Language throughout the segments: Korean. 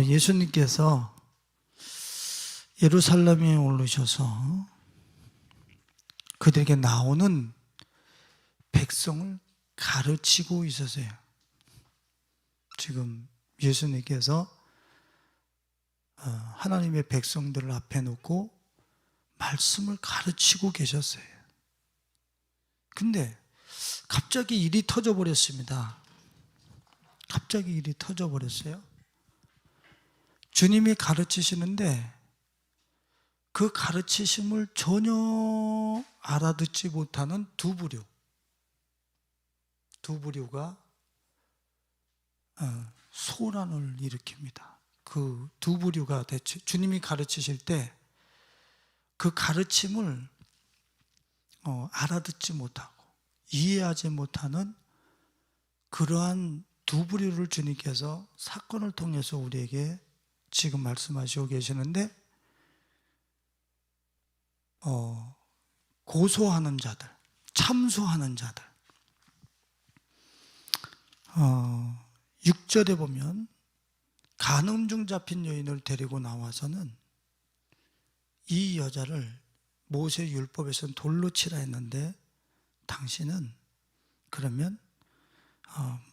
예수님께서 예루살렘에 오르셔서 그들에게 나오는 백성을 가르치고 있으세요. 지금 예수님께서 하나님의 백성들을 앞에 놓고 말씀을 가르치고 계셨어요. 근데 갑자기 일이 터져버렸습니다. 갑자기 일이 터져버렸어요. 주님이 가르치시는데 그 가르치심을 전혀 알아듣지 못하는 두 부류가 소란을 일으킵니다. 그 두 부류가 대체 주님이 가르치실 때 그 가르침을 알아듣지 못하고 이해하지 못하는 그러한 두 부류를 주님께서 사건을 통해서 우리에게 지금 말씀하시고 계시는데, 고소하는 자들, 참소하는 자들. 6절에 보면 간음 중 잡힌 여인을 데리고 나와서는 이 여자를 모세 율법에서는 돌로 치라 했는데 당신은 그러면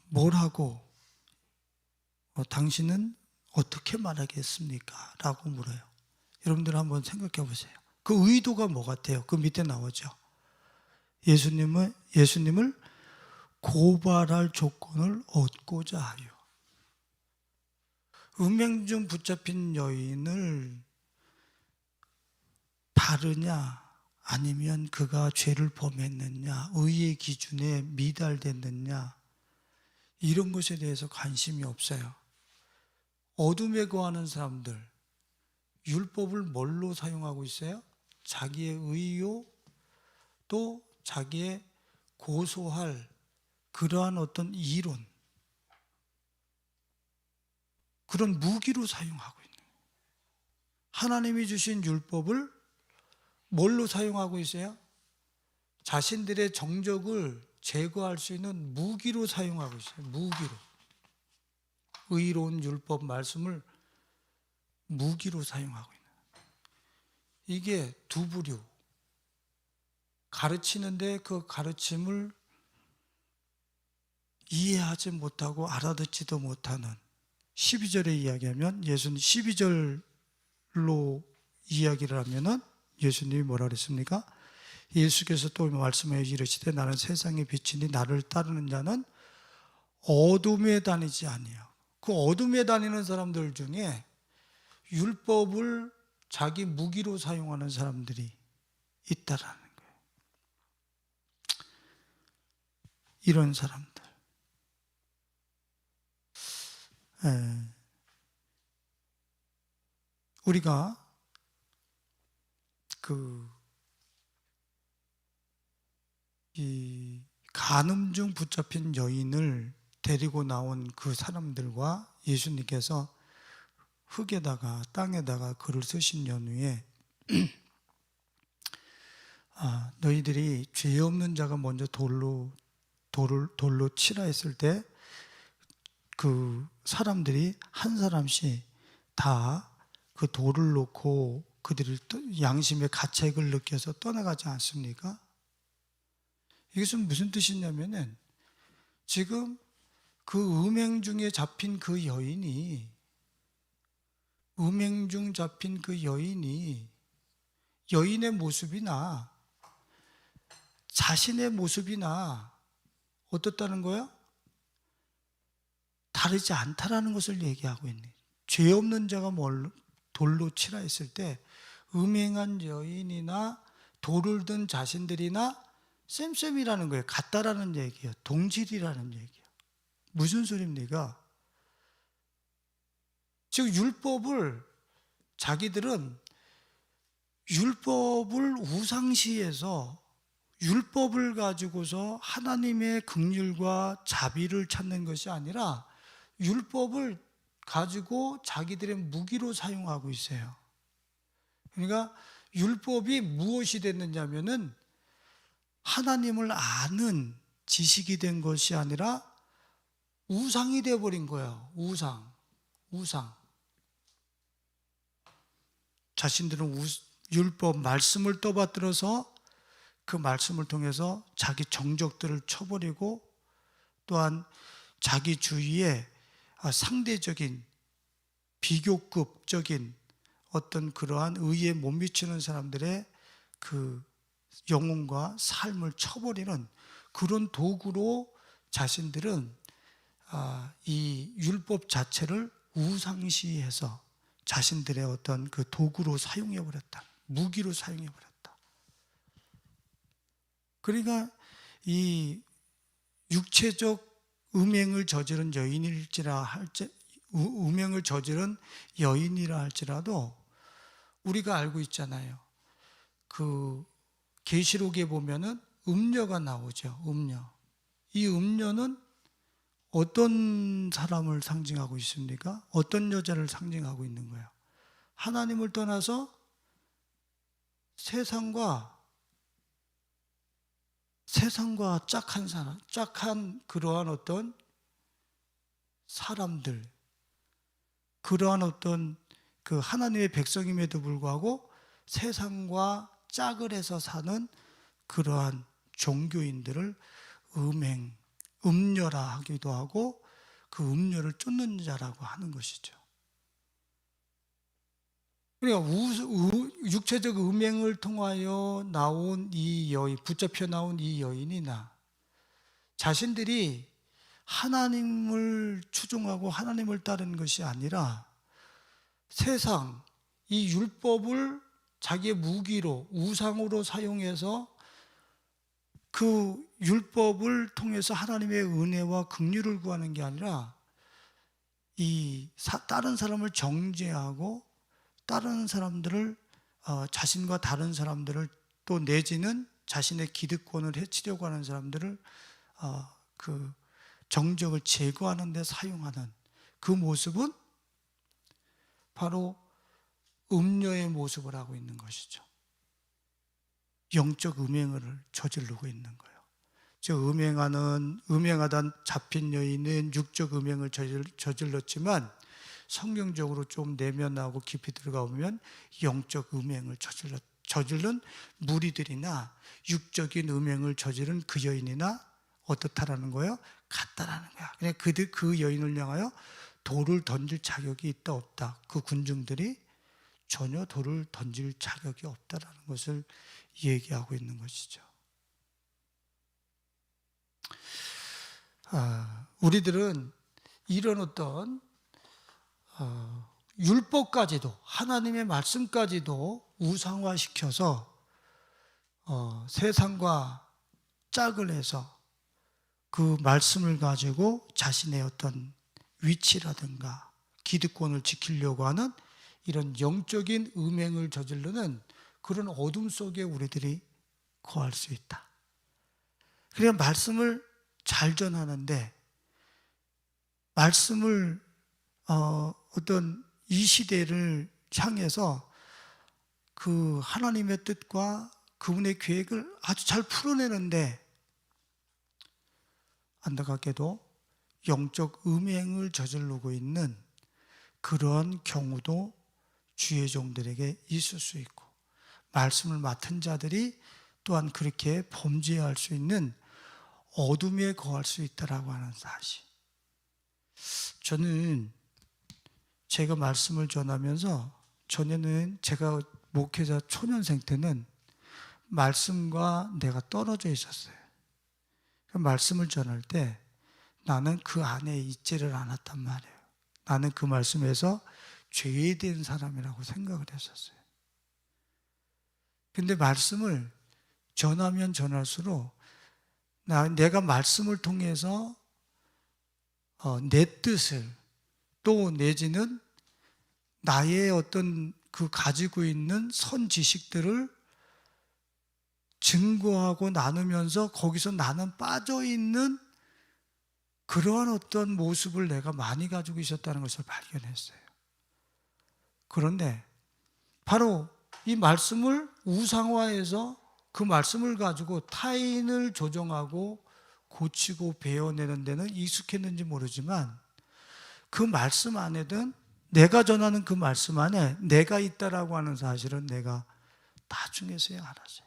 뭘 하고 당신은 어떻게 말하겠습니까? 라고 물어요. 여러분들 한번 생각해 보세요. 그 의도가 뭐 같아요? 그 밑에 나오죠. 예수님을 고발할 조건을 얻고자 하여. 음행 중 붙잡힌 여인을 다르냐 아니면 그가 죄를 범했느냐, 의의 기준에 미달됐느냐, 이런 것에 대해서 관심이 없어요. 어둠에 거하는 사람들, 율법을 뭘로 사용하고 있어요? 자기의 의요, 또 자기의 고소할 그러한 어떤 이론, 그런 무기로 사용하고 있는 거예요. 하나님이 주신 율법을 뭘로 사용하고 있어요? 자신들의 정적을 제거할 수 있는 무기로 사용하고 있어요. 무기로. 의로운 율법 말씀을 무기로 사용하고 있는 거예요. 이게 두 부류. 가르치는데 그 가르침을 이해하지 못하고 알아듣지도 못하는, 12절에 이야기하면 예수님 12절로 이야기를 하면은 예수님이 뭐라 그랬습니까? 예수께서 또 말씀하여 이르시되 나는 세상의 빛이니 나를 따르는 자는 어둠에 다니지 아니하고. 그 어둠에 다니는 사람들 중에 율법을 자기 무기로 사용하는 사람들이 있다라는 거예요. 이런 사람들. 우리가 이 간음 중 붙잡힌 여인을 데리고 나온 그 사람들과 예수님께서 흙에다가 땅에다가 글을 쓰신 연후에 너희들이 죄 없는 자가 먼저 돌로 치라 했을 때 그 사람들이 한 사람씩 다 그 돌을 놓고 그들이 양심의 가책을 느껴서 떠나가지 않습니까? 이것은 무슨 뜻이냐면은 지금 그 음행 중에 잡힌 그 여인이, 음행 중 잡힌 그 여인이 여인의 모습이나 자신의 모습이나 어떻다는 거예요? 다르지 않다라는 것을 얘기하고 있네. 죄 없는 자가 돌로 치라 했을 때 음행한 여인이나 돌을 든 자신들이나 쌤쌤이라는 거예요. 같다라는 얘기예요. 동질이라는 얘기예요. 무슨 소리입니까? 즉 자기들은 율법을 우상시해서 율법을 가지고서 하나님의 긍휼과 자비를 찾는 것이 아니라 율법을 가지고 자기들의 무기로 사용하고 있어요. 그러니까 율법이 무엇이 됐느냐면은 하나님을 아는 지식이 된 것이 아니라 우상이 되어버린 거예요. 우상. 자신들은 율법 말씀을 떠받들어서 그 말씀을 통해서 자기 정적들을 쳐버리고 또한 자기 주위에 상대적인 비교급적인 어떤 그러한 의에 못 미치는 사람들의 그 영혼과 삶을 쳐버리는 그런 도구로 자신들은 이 율법 자체를 우상시해서 자신들의 어떤 그 도구로 사용해버렸다. 무기로 사용해버렸다. 그러니까 이 육체적 음행을 저지른 음행을 저지른 여인이라 할지라도 우리가 알고 있잖아요. 그 계시록에 보면은 음녀가 나오죠. 음녀. 이 음녀는 어떤 사람을 상징하고 있습니까? 어떤 여자를 상징하고 있는 거예요? 하나님을 떠나서 세상과 짝한 사람, 짝한 그러한 어떤 사람들, 그러한 어떤 그 하나님의 백성임에도 불구하고 세상과 짝을 해서 사는 그러한 종교인들을 음녀라 하기도 하고 그 음녀를 쫓는 자라고 하는 것이죠. 그러니까 육체적 음행을 통하여 나온 이 여인, 붙잡혀 나온 이 여인이나 자신들이 하나님을 추종하고 하나님을 따르는 것이 아니라 세상, 이 율법을 자기의 무기로, 우상으로 사용해서 그 율법을 통해서 하나님의 은혜와 긍휼을 구하는 게 아니라 다른 사람을 정죄하고 다른 사람들을 자신과 다른 사람들을 또 내지는 자신의 기득권을 해치려고 하는 사람들을 그 정적을 제거하는 데 사용하는 그 모습은 바로 음녀의 모습을 하고 있는 것이죠. 영적 음행을 저지르고 있는 거예요. 즉 음행하다 잡힌 여인은 육적 음행을 저질렀지만 성경적으로 좀 내면하고 깊이 들어가 보면 영적 음행을 저질른 무리들이나 육적인 음행을 저지른 그 여인이나 어떻다라는 거예요? 같다라는 거야. 그냥 그 여인을 향하여 돌을 던질 자격이 있다 없다. 그 군중들이 전혀 돌을 던질 자격이 없다라는 것을 얘기하고 있는 것이죠. 우리들은 이런 어떤 율법까지도 하나님의 말씀까지도 우상화시켜서 세상과 짝을 해서 그 말씀을 가지고 자신의 어떤 위치라든가 기득권을 지키려고 하는 이런 영적인 음행을 저지르는 그런 어둠 속에 우리들이 거할 수 있다. 그래야 말씀을 잘 전하는데 말씀을 어떤 이 시대를 향해서 그 하나님의 뜻과 그분의 계획을 아주 잘 풀어내는데 안타깝게도 영적 음행을 저지르고 있는 그런 경우도 주의 종들에게 있을 수 있고 말씀을 맡은 자들이 또한 그렇게 범죄할 수 있는 어둠에 거할 수 있다라고 하는 사실. 저는 제가 말씀을 전하면서 전에는 제가 목회자 초년생 때는 말씀과 내가 떨어져 있었어요. 말씀을 전할 때 나는 그 안에 있지를 않았단 말이에요. 나는 그 말씀에서 죄된 사람이라고 생각을 했었어요. 근데 말씀을 전하면 전할수록 내가 말씀을 통해서 내 뜻을 또 내지는 나의 어떤 그 가지고 있는 선 지식들을 증거하고 나누면서 거기서 나는 빠져있는 그러한 어떤 모습을 내가 많이 가지고 있었다는 것을 발견했어요. 그런데 바로 이 말씀을 우상화해서 그 말씀을 가지고 타인을 조정하고 고치고 배워내는 데는 익숙했는지 모르지만 그 말씀 안에는 내가 전하는 그 말씀 안에 내가 있다라고 하는 사실은 내가 나중에서야 알았어요.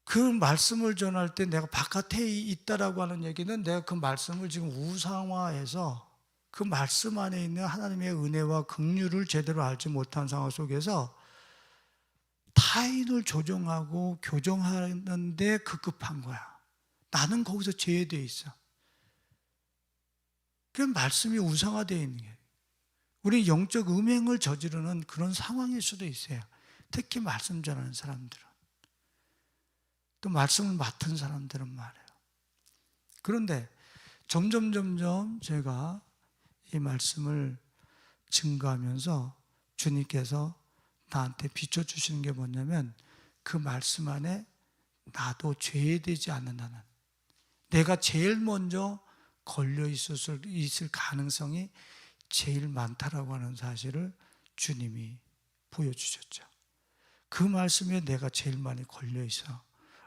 그 말씀을 전할 때 내가 바깥에 있다라고 하는 얘기는 내가 그 말씀을 지금 우상화해서 그 말씀 안에 있는 하나님의 은혜와 긍휼을 제대로 알지 못한 상황 속에서 타인을 조종하고 교정하는데 급급한 거야. 나는 거기서 제외되어 있어. 그 말씀이 우상화되어 있는 거예요. 우리 영적 음행을 저지르는 그런 상황일 수도 있어요. 특히 말씀 전하는 사람들은. 또 말씀을 맡은 사람들은 말이에요. 그런데 점점 제가 이 말씀을 증거하면서 주님께서 나한테 비춰주시는 게 뭐냐면 그 말씀 안에 나도 죄되지 않는다는, 내가 제일 먼저 걸려 있을 가능성이 제일 많다라고 하는 사실을 주님이 보여주셨죠. 그 말씀에 내가 제일 많이 걸려 있어.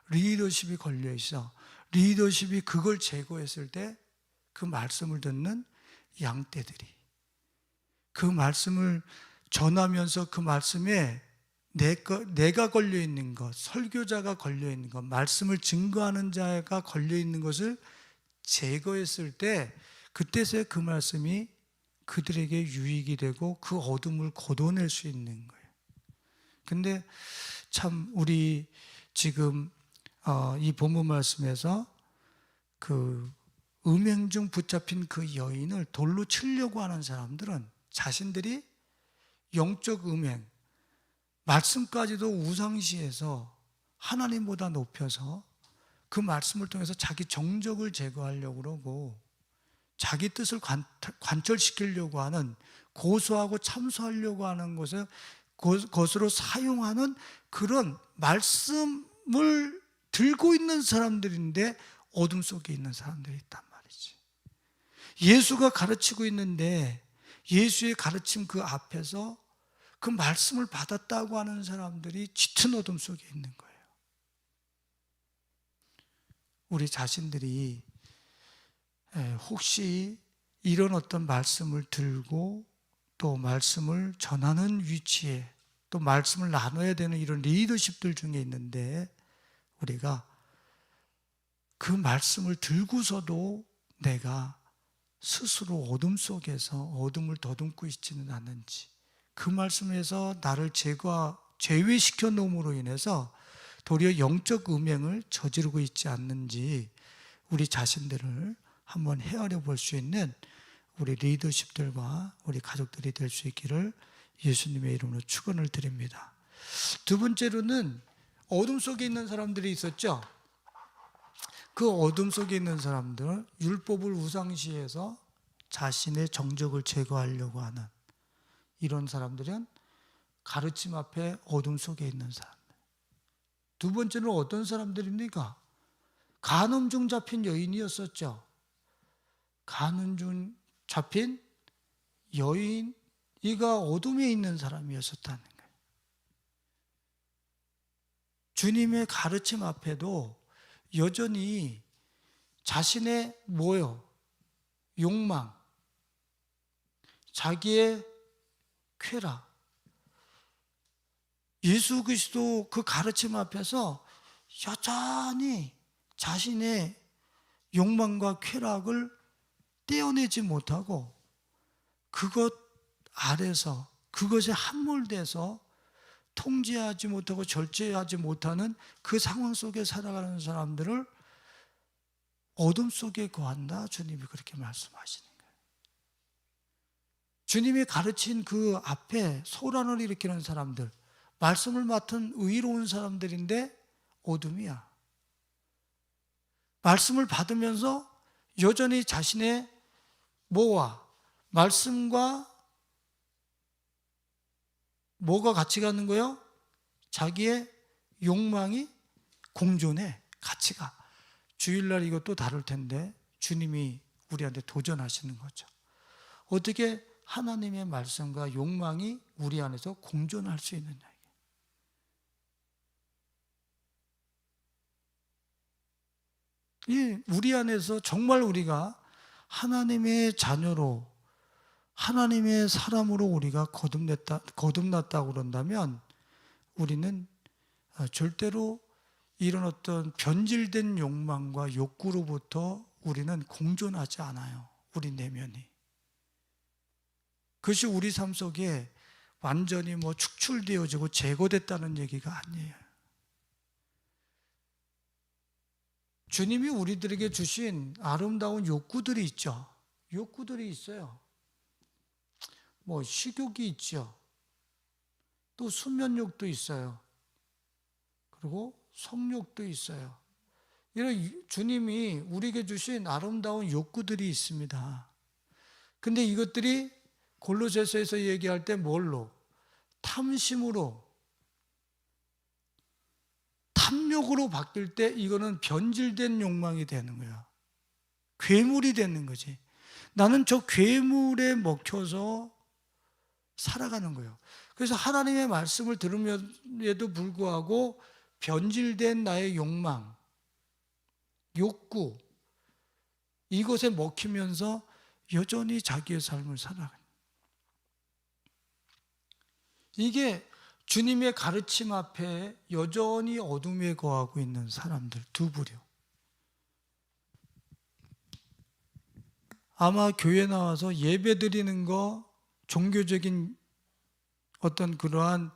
리더십이 걸려 있어. 리더십이 그걸 제거했을 때 그 말씀을 듣는 양떼들이, 그 말씀을 전하면서 그 말씀에 내가 걸려 있는 것, 설교자가 걸려 있는 것, 말씀을 증거하는 자가 걸려 있는 것을 제거했을 때 그때서야 그 말씀이 그들에게 유익이 되고 그 어둠을 걷어낼 수 있는 거예요. 근데 참 우리 지금 이 본문 말씀에서 그 음행 중 붙잡힌 그 여인을 돌로 치려고 하는 사람들은 자신들이 영적 음행, 말씀까지도 우상시해서 하나님보다 높여서 그 말씀을 통해서 자기 정적을 제거하려고 그러고 자기 뜻을 관철시키려고 하는, 고소하고 참소하려고 하는 것으로 사용하는 그런 말씀을 들고 있는 사람들인데 어둠 속에 있는 사람들이 있단 말이지. 예수가 가르치고 있는데 예수의 가르침 그 앞에서 그 말씀을 받았다고 하는 사람들이 짙은 어둠 속에 있는 거예요. 우리 자신들이 혹시 이런 어떤 말씀을 들고 또 말씀을 전하는 위치에 또 말씀을 나눠야 되는 이런 리더십들 중에 있는데 우리가 그 말씀을 들고서도 내가 스스로 어둠 속에서 어둠을 더듬고 있지는 않는지, 그 말씀에서 나를 제외시켜 놓음으로 인해서 도리어 영적 음행을 저지르고 있지 않는지 우리 자신들을 한번 헤아려 볼 수 있는 우리 리더십들과 우리 가족들이 될 수 있기를 예수님의 이름으로 축원을 드립니다. 두 번째로는 어둠 속에 있는 사람들이 있었죠. 그 어둠 속에 있는 사람들, 율법을 우상시해서 자신의 정적을 제거하려고 하는 이런 사람들은 가르침 앞에 어둠 속에 있는 사람들. 두 번째는 어떤 사람들입니까? 간음 중 잡힌 여인이었었죠. 간음 중 잡힌 여인, 이가 어둠에 있는 사람이었었다는 거예요. 주님의 가르침 앞에도 여전히 자신의 욕망, 자기의 쾌락, 예수 그리스도 그 가르침 앞에서 여전히 자신의 욕망과 쾌락을 떼어내지 못하고 그것 아래서 그것에 함몰돼서 통제하지 못하고 절제하지 못하는 그 상황 속에 살아가는 사람들을 어둠 속에 거한다, 주님이 그렇게 말씀하시는 거예요. 주님이 가르친 그 앞에 소란을 일으키는 사람들, 말씀을 맡은 의로운 사람들인데 어둠이야. 말씀을 받으면서 여전히 자신의 말씀과 뭐가 같이 가는 거예요? 자기의 욕망이 공존해. 같이 가. 주일날 이것도 다룰 텐데 주님이 우리한테 도전하시는 거죠. 어떻게 하나님의 말씀과 욕망이 우리 안에서 공존할 수 있느냐. 우리 안에서 정말 우리가 하나님의 자녀로, 하나님의 사람으로 우리가 거듭났다고 그런다면 우리는 절대로 이런 어떤 변질된 욕망과 욕구로부터 우리는 공존하지 않아요. 우리 내면이. 그것이 우리 삶 속에 완전히 축출되어지고 제거됐다는 얘기가 아니에요. 주님이 우리들에게 주신 아름다운 욕구들이 있죠. 욕구들이 있어요. 식욕이 있죠. 또 수면욕도 있어요. 그리고 성욕도 있어요. 이런 주님이 우리에게 주신 아름다운 욕구들이 있습니다. 근데 이것들이 골로새서에서 얘기할 때 뭘로? 탐심으로, 탐욕으로 바뀔 때 이거는 변질된 욕망이 되는 거야. 괴물이 되는 거지. 나는 저 괴물에 먹혀서 살아가는 거예요. 그래서 하나님의 말씀을 들으면에도 불구하고 변질된 나의 욕망, 욕구, 이것에 먹히면서 여전히 자기의 삶을 살아가는, 이게 주님의 가르침 앞에 여전히 어둠에 거하고 있는 사람들 두 부류. 아마 교회 나와서 예배 드리는 거, 종교적인 어떤 그러한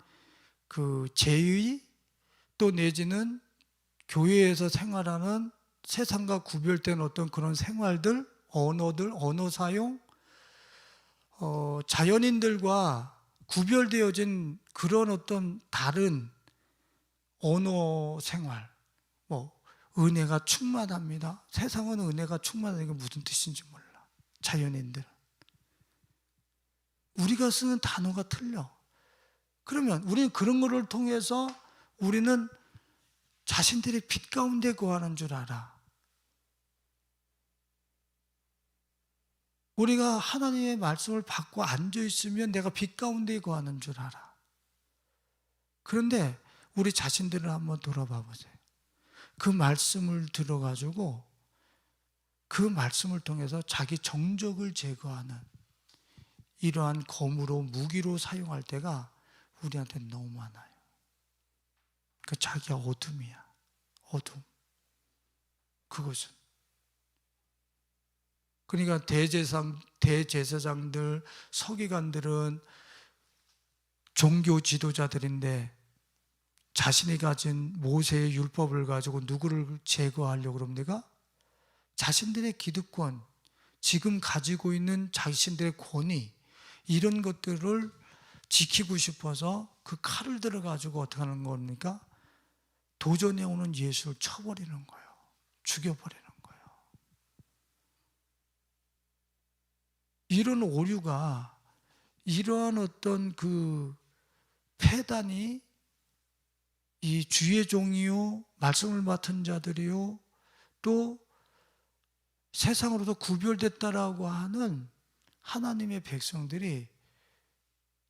제의, 또 내지는 교회에서 생활하는 세상과 구별된 어떤 그런 생활들, 언어 사용, 자연인들과 구별되어진 그런 어떤 다른 언어 생활, 은혜가 충만합니다. 세상은 은혜가 충만하는 게 무슨 뜻인지 몰라. 자연인들. 우리가 쓰는 단어가 틀려. 그러면 우리는 그런 거를 통해서 우리는 자신들의 빛 가운데 거하는 줄 알아. 우리가 하나님의 말씀을 받고 앉아있으면 내가 빛 가운데 거하는 줄 알아. 그런데 우리 자신들을 한번 돌아봐 보세요. 그 말씀을 들어가지고 그 말씀을 통해서 자기 정적을 제거하는 이러한 검으로, 무기로 사용할 때가 우리한테 너무 많아요. 그 자기가 어둠이야. 어둠. 그것은. 그러니까 대제사장들, 서기관들은 종교 지도자들인데 자신이 가진 모세의 율법을 가지고 누구를 제거하려고 그럽니까? 자신들의 기득권, 지금 가지고 있는 자신들의 권위, 이런 것들을 지키고 싶어서 그 칼을 들어가지고 어떻게 하는 겁니까? 도전해 오는 예수를 쳐버리는 거예요. 죽여버리는 거예요. 이런 오류가, 이러한 어떤 폐단이 이 주의 종이요, 말씀을 맡은 자들이요, 또 세상으로도 구별됐다라고 하는 하나님의 백성들이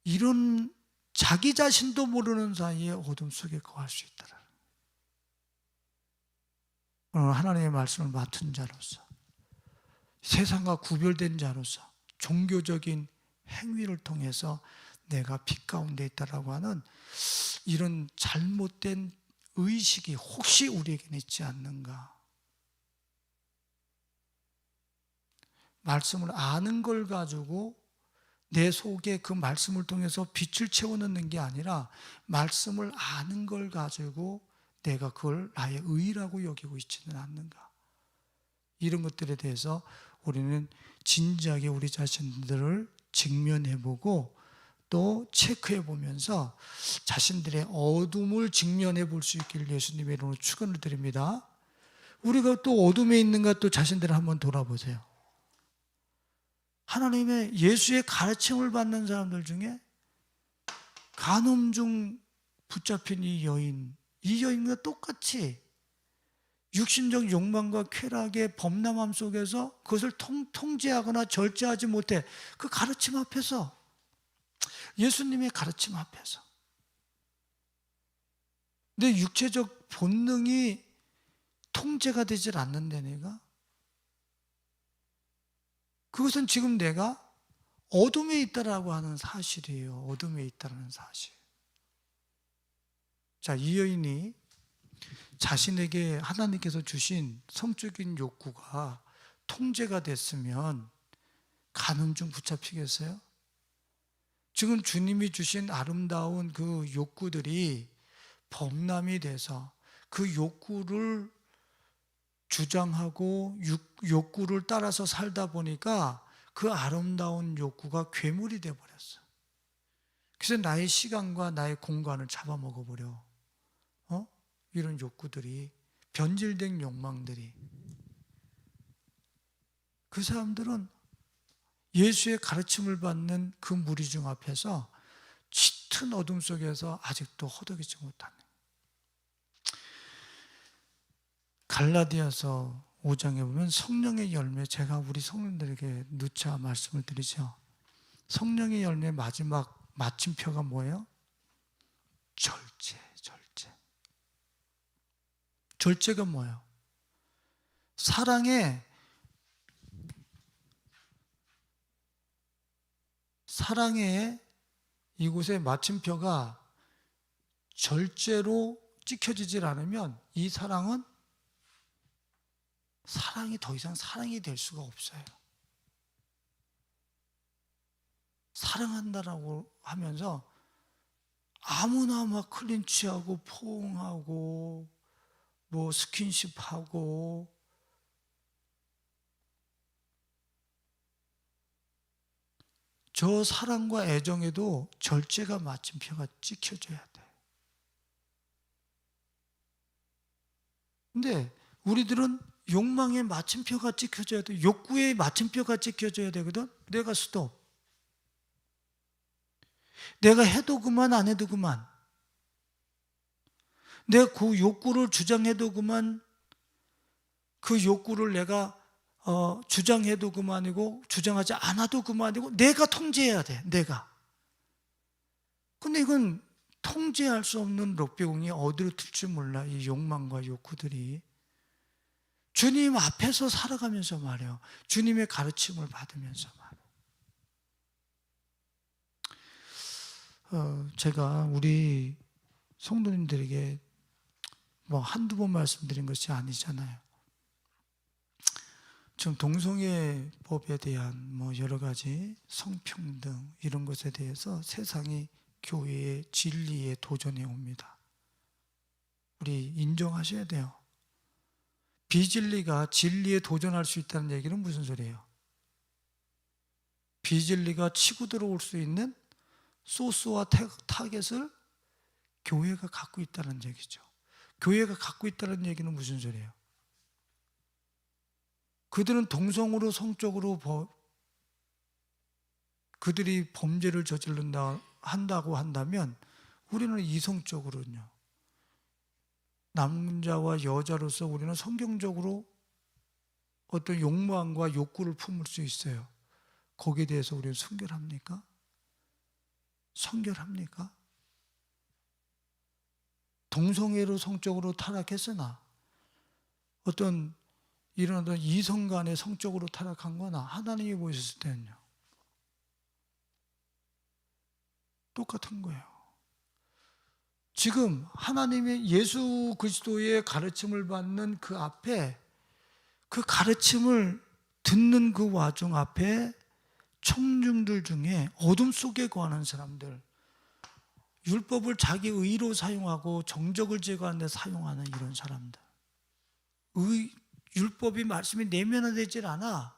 이런 자기 자신도 모르는 사이에 어둠 속에 거할 수 있다라. 오늘 하나님의 말씀을 맡은 자로서, 세상과 구별된 자로서 종교적인 행위를 통해서 내가 빛 가운데 있다라고 하는 이런 잘못된 의식이 혹시 우리에게는 있지 않는가? 말씀을 아는 걸 가지고 내 속에 그 말씀을 통해서 빛을 채워넣는 게 아니라 말씀을 아는 걸 가지고 내가 그걸 나의 의라고 여기고 있지는 않는가? 이런 것들에 대해서 우리는 진지하게 우리 자신들을 직면해보고 또 체크해보면서 자신들의 어둠을 직면해 볼 수 있기를 예수님의 이름으로 축원을 드립니다. 우리가 또 어둠에 있는가 또 자신들을 한번 돌아보세요. 하나님의 예수의 가르침을 받는 사람들 중에 간음 중 붙잡힌 이 여인과 똑같이 육신적 욕망과 쾌락의 범람함 속에서 그것을 통제하거나 절제하지 못해 그 가르침 앞에서, 예수님의 가르침 앞에서 내 육체적 본능이 통제가 되질 않는데 내가 그것은 지금 내가 어둠에 있다라고 하는 사실이에요. 어둠에 있다는 사실. 자, 이 여인이 자신에게 하나님께서 주신 성적인 욕구가 통제가 됐으면 가늠 중 붙잡히겠어요? 지금 주님이 주신 아름다운 그 욕구들이 범람이 돼서 그 욕구를 주장하고 욕구를 따라서 살다 보니까 그 아름다운 욕구가 괴물이 되어버렸어. 그래서 나의 시간과 나의 공간을 잡아먹어버려. 이런 욕구들이, 변질된 욕망들이. 그 사람들은 예수의 가르침을 받는 그 무리중 앞에서 짙은 어둠 속에서 아직도 허덕이지 못하는. 갈라디아서 5장에 보면 성령의 열매, 제가 우리 성도들에게 누차 말씀을 드리죠. 성령의 열매 마지막 마침표가 뭐예요? 절제. 절제가 뭐예요? 사랑의 이곳의 마침표가 절제로 찍혀지질 않으면 이 사랑이 더 이상 사랑이 될 수가 없어요. 사랑한다라고 하면서 아무나 막 클린치하고 포옹하고 뭐 스킨십하고 저 사랑과 애정에도 절제가 마침표가 찍혀져야 돼. 근데 우리들은 욕망의 마침표가 찍혀져야 돼. 욕구의 마침표가 찍혀져야 되거든. 내가 스톱. 내가 해도 그만, 안 해도 그만. 내가 그 욕구를 주장해도 그만, 그 욕구를 내가 주장해도 그만이고 주장하지 않아도 그만이고 내가 통제해야 돼. 내가. 근데 이건 통제할 수 없는 럭비공이 어디로 튈지 몰라. 이 욕망과 욕구들이. 주님 앞에서 살아가면서 말이에요. 주님의 가르침을 받으면서 말이에요. 제가 우리 성도님들에게 뭐 한두 번 말씀드린 것이 아니잖아요. 지금 동성애법에 대한 뭐 여러 가지 성평등 이런 것에 대해서 세상이 교회의 진리에 도전해 옵니다. 우리 인정하셔야 돼요. 비진리가 진리에 도전할 수 있다는 얘기는 무슨 소리예요? 비진리가 치고 들어올 수 있는 소스와 타겟을 교회가 갖고 있다는 얘기죠. 교회가 갖고 있다는 얘기는 무슨 소리예요? 그들은 동성으로 성적으로 그들이 범죄를 한다고 한다면 우리는 이성적으로는요. 남자와 여자로서 우리는 성경적으로 어떤 욕망과 욕구를 품을 수 있어요. 거기에 대해서 우리는 순결합니까? 성결합니까? 동성애로 성적으로 타락했으나 이런 이성 간의 성적으로 타락한 거나 하나님이 보셨을 때는요. 똑같은 거예요. 지금 하나님의 예수 그리스도의 가르침을 받는 그 앞에 그 가르침을 듣는 그 와중 앞에 청중들 중에 어둠 속에 거하는 사람들, 율법을 자기 의로 사용하고 정적을 제거하는 데 사용하는 이런 사람들, 율법이 말씀이 내면화되질 않아.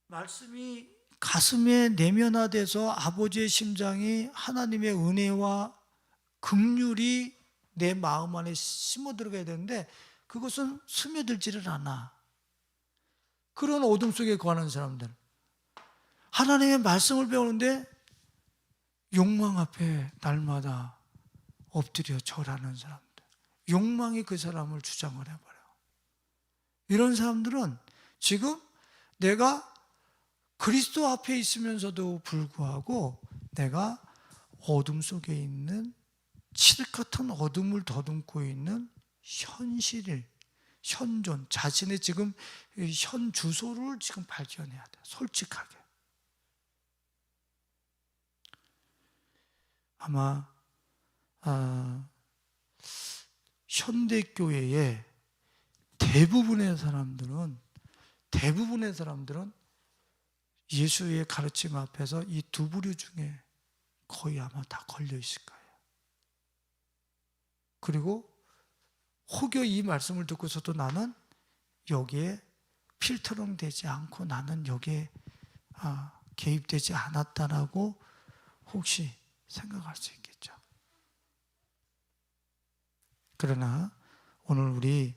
말씀이 가슴에 내면화돼서 아버지의 심장이 하나님의 은혜와 긍휼이 내 마음 안에 심어 들어가야 되는데 그것은 스며들지를 않아. 그런 어둠 속에 거하는 사람들, 하나님의 말씀을 배우는데 욕망 앞에 날마다 엎드려 절하는 사람들, 욕망이 그 사람을 주장을 해버려. 이런 사람들은 지금 내가 그리스도 앞에 있으면서도 불구하고 내가 어둠 속에 있는 칠흑 같은 어둠을 더듬고 있는 현실을 현존, 자신의 지금 현 주소를 지금 발견해야 돼. 솔직하게. 아마 현대교회의 대부분의 사람들은 예수의 가르침 앞에서 이 두 부류 중에 거의 아마 다 걸려 있을 거예요. 그리고 혹여 이 말씀을 듣고서도 나는 여기에 필터링 되지 않고 나는 여기에 개입되지 않았다라고 혹시 생각할 수 있겠죠. 그러나 오늘 우리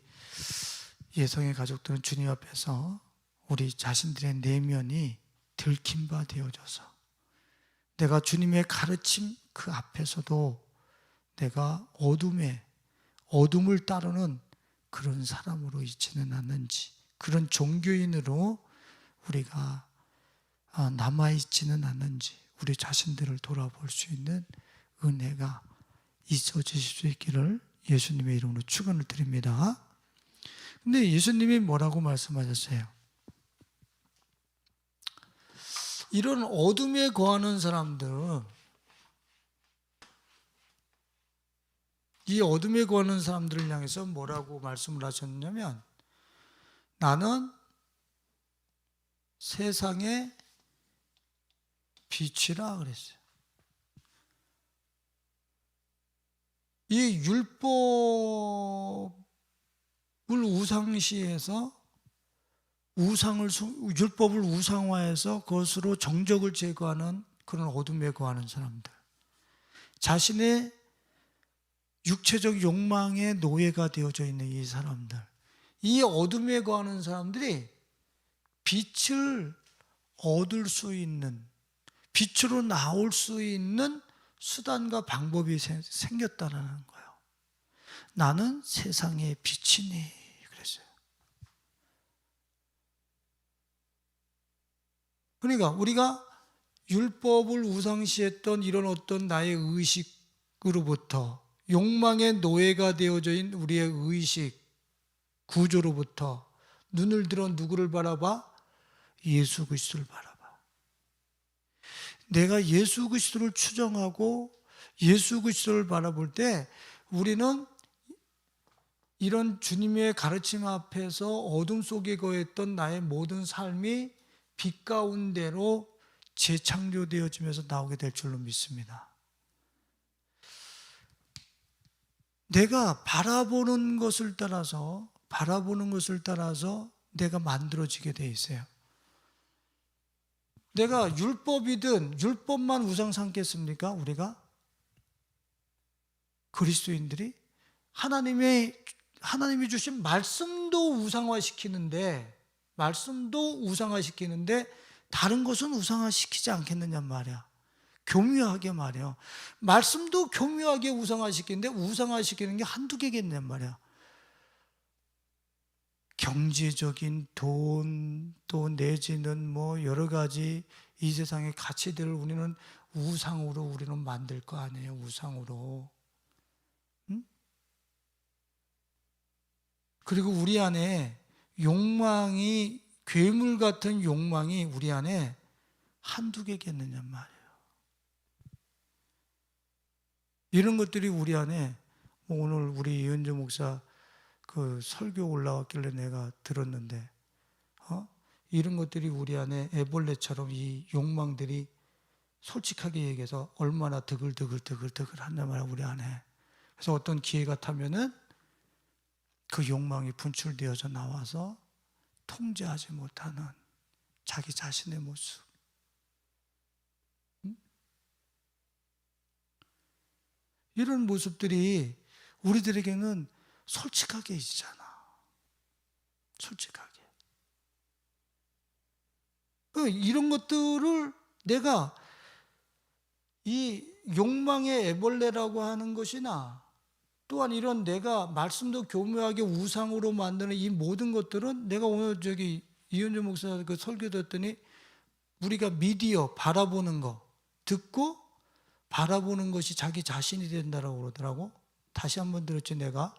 예성의 가족들은 주님 앞에서 우리 자신들의 내면이 들킨 바 되어져서 내가 주님의 가르침 그 앞에서도 내가 어둠을 따르는 그런 사람으로 있지는 않는지, 그런 종교인으로 우리가 남아있지는 않는지 우리 자신들을 돌아볼 수 있는 은혜가 있어지실 수 있기를 예수님의 이름으로 축원을 드립니다. 근데 예수님이 뭐라고 말씀하셨어요? 이런 어둠에 거하는 사람들은, 이 어둠에 거하는 사람들을 향해서 뭐라고 말씀을 하셨냐면, 나는 세상의 빛이라 그랬어요. 이 율법을 우상시해서 율법을 우상화해서 그것으로 정적을 제거하는 그런 어둠에 거하는 사람들, 자신의 육체적 욕망의 노예가 되어져 있는 이 사람들, 이 어둠에 거하는 사람들이 빛을 얻을 수 있는, 빛으로 나올 수 있는 수단과 방법이 생겼다는 거예요. 나는 세상의 빛이니 그랬어요. 그러니까 우리가 율법을 우상시했던 이런 어떤 나의 의식으로부터, 욕망의 노예가 되어져 있는 우리의 의식 구조로부터 눈을 들어 누구를 바라봐? 예수 그리스도를 바라봐. 내가 예수 그리스도를 추정하고 예수 그리스도를 바라볼 때 우리는 이런 주님의 가르침 앞에서 어둠 속에 거했던 나의 모든 삶이 빛 가운데로 재창조되어지면서 나오게 될 줄로 믿습니다. 내가 바라보는 것을 따라서 내가 만들어지게 돼 있어요. 내가 율법이든, 율법만 우상 삼겠습니까? 우리가 그리스도인들이 하나님이 주신 말씀도 우상화시키는데 다른 것은 우상화시키지 않겠느냐 말이야. 교묘하게 말이야. 말씀도 교묘하게 우상화시키는데 우상화시키는 게 한두 개겠냐 말이야. 경제적인 돈, 또 내지는 뭐 여러 가지 이 세상의 가치들을 우리는 만들 거 아니에요. 우상으로. 응? 그리고 우리 안에 괴물 같은 욕망이 우리 안에 한두 개겠느냐 말이에요. 이런 것들이 우리 안에, 오늘 우리 이은주 목사 그 설교 올라왔길래 내가 들었는데, 이런 것들이 우리 안에 애벌레처럼 이 욕망들이 솔직하게 얘기해서 얼마나 드글드글 한단 말이야, 우리 안에. 그래서 어떤 기회가 타면은 그 욕망이 분출되어져 나와서 통제하지 못하는 자기 자신의 모습. 이런 모습들이 우리들에게는 솔직하게 있잖아. 솔직하게. 이런 것들을 내가 이 욕망의 애벌레라고 하는 것이나 또한 이런 내가 말씀도 교묘하게 우상으로 만드는 이 모든 것들은 내가 오늘 이현주 목사 그 설교 듣더니 우리가 미디어 바라보는 거, 듣고 바라보는 것이 자기 자신이 된다라고 그러더라고. 다시 한번 들었지 내가.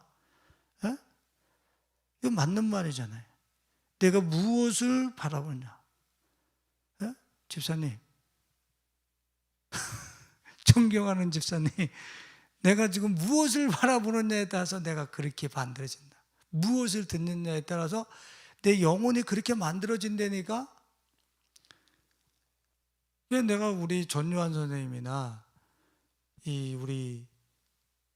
이거 맞는 말이잖아요. 내가 무엇을 바라보냐? 예? 집사님, 존경하는 집사님, 내가 지금 무엇을 바라보느냐에 따라서 내가 그렇게 만들어진다. 무엇을 듣느냐에 따라서 내 영혼이 그렇게 만들어진다니까. 내가 우리 전요한 선생님이나 우리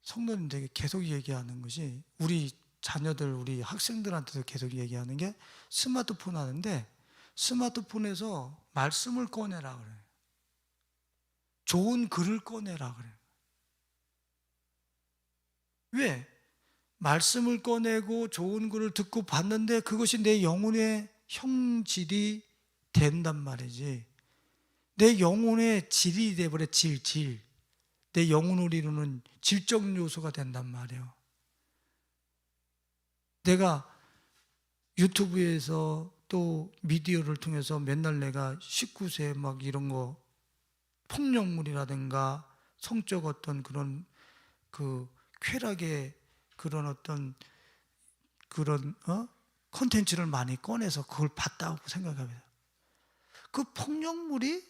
성도님들에게 계속 얘기하는 것이, 우리 자녀들, 우리 학생들한테도 계속 얘기하는 게, 스마트폰 하는데 스마트폰에서 말씀을 꺼내라 그래요. 좋은 글을 꺼내라 그래요. 왜? 말씀을 꺼내고 좋은 글을 듣고 봤는데 그것이 내 영혼의 형질이 된단 말이지. 내 영혼의 질이 돼버려. 질. 내 영혼을 이루는 질적 요소가 된단 말이에요. 내가 유튜브에서 또 미디어를 통해서 맨날 내가 19세 막 이런 거 폭력물이라든가 성적 어떤 그런 그 쾌락의 그런 어떤 그런 콘텐츠를 많이 꺼내서 그걸 봤다고 생각합니다. 그 폭력물이,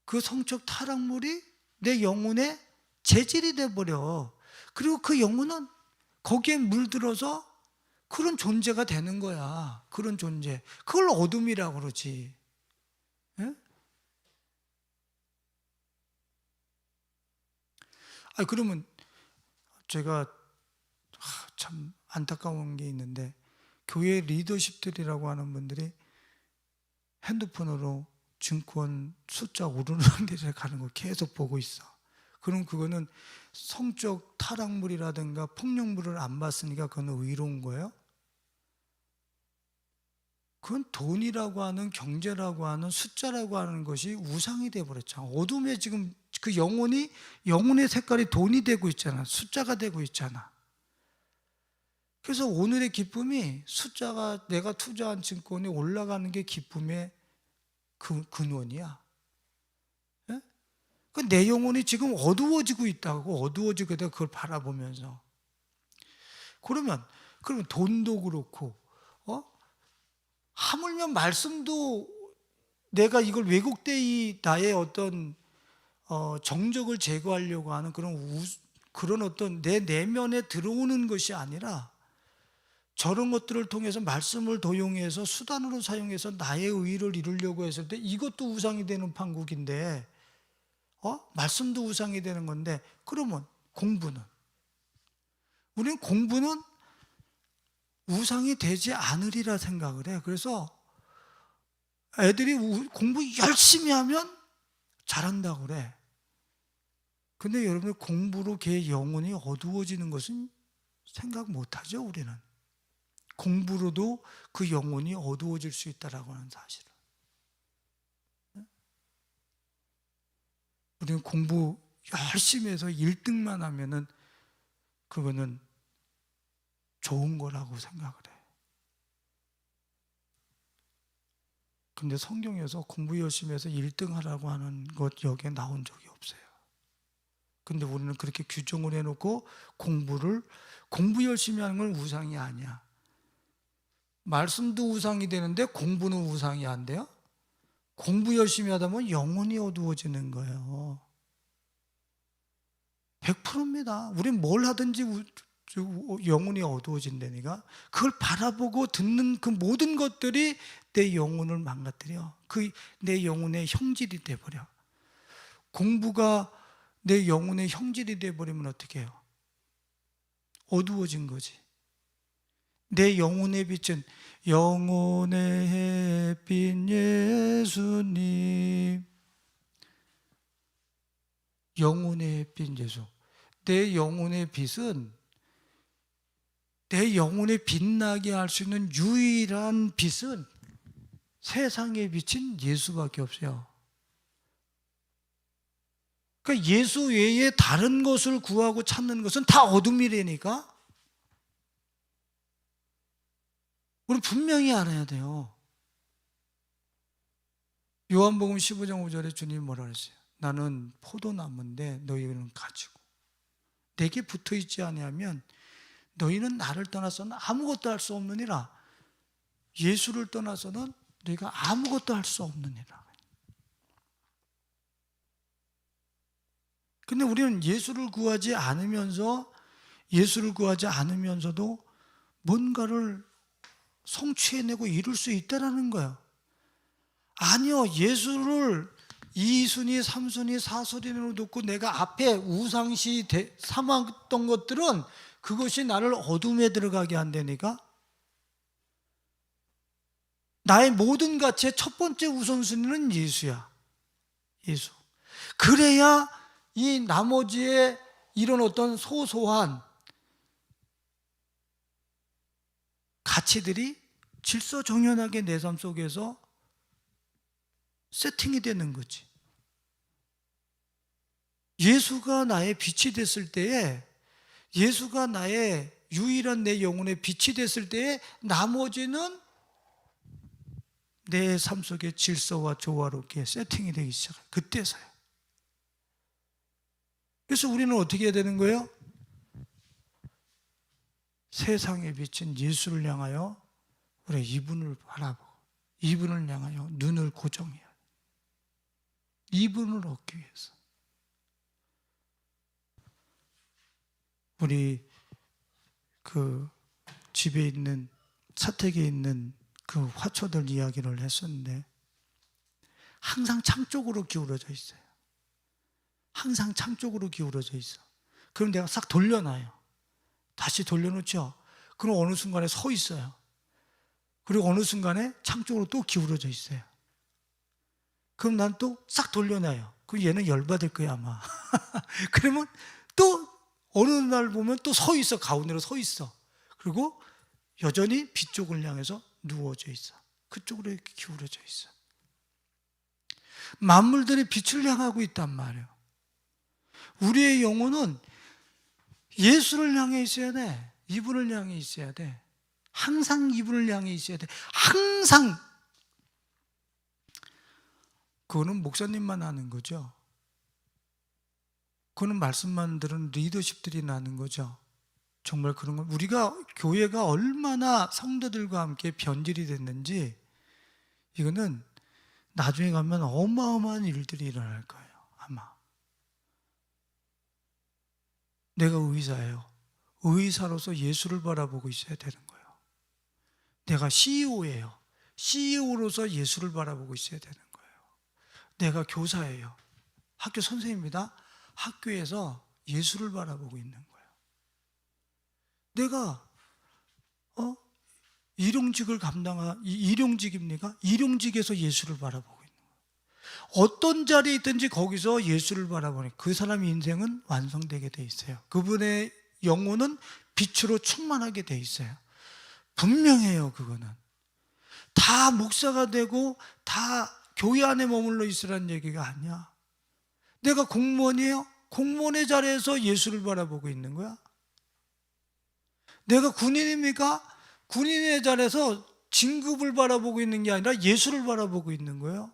그 성적 타락물이 내 영혼의 재질이 돼버려. 그리고 그 영혼은 거기에 물들어서 그런 존재가 되는 거야. 그런 존재. 그걸 어둠이라고 그러지. 예? 그러면 제가 참 안타까운 게 있는데, 교회 리더십들이라고 하는 분들이 핸드폰으로 증권 숫자 오르는 데를 가는 거 계속 보고 있어. 그럼 그거는 성적 타락물이라든가 폭력물을 안 봤으니까 그건 의로운 거예요? 그건 돈이라고 하는, 경제라고 하는, 숫자라고 하는 것이 우상이 되어버렸잖아. 어둠에 지금 그 영혼의 색깔이 돈이 되고 있잖아. 숫자가 되고 있잖아. 그래서 오늘의 기쁨이, 숫자가, 내가 투자한 증권이 올라가는 게 기쁨의 근원이야. 예? 내 영혼이 지금 어두워지고 있다고. 어두워지고 있다고 그걸 바라보면서. 그러면 돈도 그렇고, 하물며 말씀도, 내가 이걸 왜곡되이 나의 어떤 정적을 제거하려고 하는 그런 어떤 내 내면에 들어오는 것이 아니라, 저런 것들을 통해서 말씀을 도용해서 수단으로 사용해서 나의 의를 이루려고 했을 때 이것도 우상이 되는 판국인데, 말씀도 우상이 되는 건데, 그러면 우리는 공부는 우상이 되지 않으리라 생각을 해. 그래서 애들이 공부 열심히 하면 잘한다고 그래. 근데 여러분, 공부로 걔 영혼이 어두워지는 것은 생각 못하죠, 우리는. 공부로도 그 영혼이 어두워질 수 있다라고 하는 사실을. 우리는 공부 열심히 해서 1등만 하면은 그거는 좋은 거라고 생각을 해. 근데 성경에서 공부 열심히 해서 1등 하라고 하는 것 여기에 나온 적이 없어요. 근데 우리는 그렇게 규정을 해놓고 공부 열심히 하는 건 우상이 아니야. 말씀도 우상이 되는데 공부는 우상이 안 돼요? 공부 열심히 하다 보면 영혼이 어두워지는 거예요. 100%입니다. 우린 뭘 하든지 영혼이 어두워진다니까. 그걸 바라보고 듣는 그 모든 것들이 내 영혼을 망가뜨려. 내 영혼의 형질이 돼버려. 공부가 내 영혼의 형질이 돼버리면 어떻게 해요? 어두워진 거지. 내 영혼의 빛은, 영혼의 햇빛 예수님, 영혼의 햇빛 예수. 내 영혼의 빛은, 내 영혼에 빛나게 할 수 있는 유일한 빛은 세상의 빛인 예수밖에 없어요. 그러니까 예수 외에 다른 것을 구하고 찾는 것은 다 어둠이라니까. 우리 분명히 알아야 돼요. 요한복음 15장 5절에 주님이 뭐라 그랬어요? 나는 포도나무인데 너희는 가지고 내게 붙어있지 아니하면 너희는 나를 떠나서는 아무것도 할 수 없느니라. 예수를 떠나서는 너희가 아무것도 할 수 없느니라. 근데 우리는 예수를 구하지 않으면서도 뭔가를 성취해내고 이룰 수 있다라는 거예요. 아니요, 예수를 2순위, 3순위, 4순위로 놓고 내가 앞에 우상시 삼았던 것들은 그것이 나를 어둠에 들어가게 한다니까. 나의 모든 가치의 첫 번째 우선순위는 예수야. 예수. 그래야 이 나머지의 이런 어떤 소소한 가치들이 질서정연하게 내 삶 속에서 세팅이 되는 거지. 예수가 나의 빛이 됐을 때에, 예수가 나의 유일한 내 영혼의 빛이 됐을 때에 나머지는 내 삶 속에 질서와 조화롭게 세팅이 되기 시작해요. 그때서요. 그래서 우리는 어떻게 해야 되는 거예요? 세상에 비친 예수를 향하여 우리 이분을 바라보고 이분을 향하여 눈을 고정해야 돼. 이분을 얻기 위해서. 우리 그 집에 있는 사택에 있는 그 화초들 이야기를 했었는데 항상 창 쪽으로 기울어져 있어요. 항상 창 쪽으로 기울어져 있어. 그럼 내가 싹 돌려놔요. 다시 돌려놓죠. 그럼 어느 순간에 서 있어요. 그리고 어느 순간에 창 쪽으로 또 기울어져 있어요. 그럼 난 또 싹 돌려놔요. 그럼 얘는 열받을 거야 아마. 그러면 또 어느 날 보면 또 서 있어. 가운데로 서 있어. 그리고 여전히 빛 쪽을 향해서 누워져 있어. 그쪽으로 이렇게 기울어져 있어. 만물들이 빛을 향하고 있단 말이에요. 우리의 영혼은 예수를 향해 있어야 돼. 이분을 향해 있어야 돼. 항상 이분을 향해 있어야 돼. 항상. 그거는 목사님만 아는 거죠. 그거는 말씀만 들은 리더십들이 나는 거죠. 정말 그런 건 우리가 교회가 얼마나 성도들과 함께 변질이 됐는지 이거는 나중에 가면 어마어마한 일들이 일어날 거예요. 아마. 내가 의사예요. 의사로서 예수를 바라보고 있어야 되는 거예요. 내가 CEO예요. CEO로서 예수를 바라보고 있어야 되는 거예요. 내가 교사예요. 학교 선생님입니다. 학교에서 예수를 바라보고 있는 거예요. 내가 일용직입니까? 일용직에서 예수를 바라보고 있는 거예요. 어떤 자리에 있든지 거기서 예수를 바라보니 그 사람의 인생은 완성되게 돼 있어요. 그분의 영혼은 빛으로 충만하게 돼 있어요. 분명해요. 그거는 다 목사가 되고 다 교회 안에 머물러 있으라는 얘기가 아니야. 내가 공무원이에요? 공무원의 자리에서 예수를 바라보고 있는 거야. 내가 군인입니까? 군인의 자리에서 진급을 바라보고 있는 게 아니라 예수를 바라보고 있는 거예요.